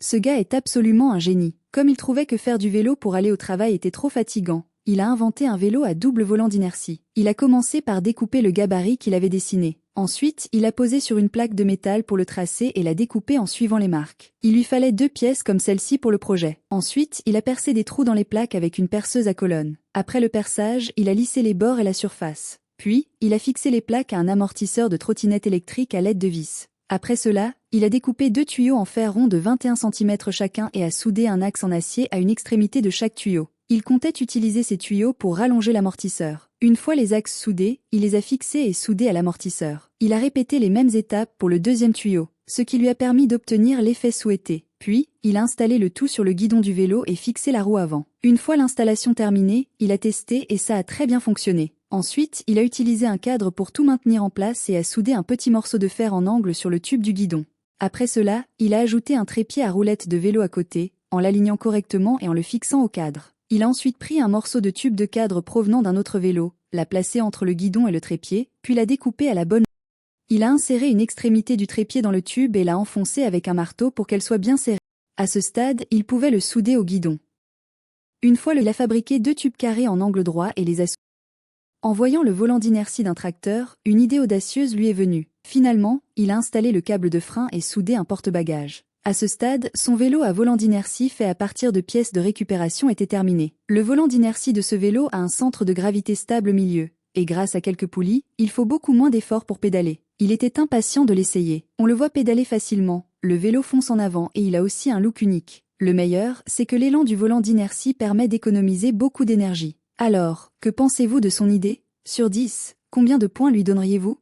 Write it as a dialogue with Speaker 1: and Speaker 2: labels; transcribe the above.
Speaker 1: Ce gars est absolument un génie. Comme il trouvait que faire du vélo pour aller au travail était trop fatigant, il a inventé un vélo à double volant d'inertie. Il a commencé par découper le gabarit qu'il avait dessiné. Ensuite, il a posé sur une plaque de métal pour le tracer et l'a découpé en suivant les marques. Il lui fallait 2 pièces comme celle-ci pour le projet. Ensuite, il a percé des trous dans les plaques avec une perceuse à colonne. Après le perçage, il a lissé les bords et la surface. Puis, il a fixé les plaques à un amortisseur de trottinette électrique à l'aide de vis. Après cela, il a découpé 2 tuyaux en fer rond de 21 cm chacun et a soudé un axe en acier à une extrémité de chaque tuyau. Il comptait utiliser ces tuyaux pour rallonger l'amortisseur. Une fois les axes soudés, il les a fixés et soudés à l'amortisseur. Il a répété les mêmes étapes pour le deuxième tuyau, ce qui lui a permis d'obtenir l'effet souhaité. Puis, il a installé le tout sur le guidon du vélo et fixé la roue avant. Une fois l'installation terminée, il a testé et ça a très bien fonctionné. Ensuite, il a utilisé un cadre pour tout maintenir en place et a soudé un petit morceau de fer en angle sur le tube du guidon. Après cela, il a ajouté un trépied à roulette de vélo à côté, en l'alignant correctement et en le fixant au cadre. Il a ensuite pris un morceau de tube de cadre provenant d'un autre vélo, l'a placé entre le guidon et le trépied, puis l'a découpé à la bonne. Il a inséré une extrémité du trépied dans le tube et l'a enfoncé avec un marteau pour qu'elle soit bien serrée. À ce stade, il pouvait le souder au guidon. Une fois il a fabriqué 2 tubes carrés en angle droit et les a soudés. En voyant le volant d'inertie d'un tracteur, une idée audacieuse lui est venue. Finalement, il a installé le câble de frein et soudé un porte-bagages. À ce stade, son vélo à volant d'inertie fait à partir de pièces de récupération était terminé. Le volant d'inertie de ce vélo a un centre de gravité stable au milieu, et grâce à quelques poulies, il faut beaucoup moins d'efforts pour pédaler. Il était impatient de l'essayer. On le voit pédaler facilement, le vélo fonce en avant et il a aussi un look unique. Le meilleur, c'est que l'élan du volant d'inertie permet d'économiser beaucoup d'énergie. Alors, que pensez-vous de son idée? Sur 10, combien de points lui donneriez-vous?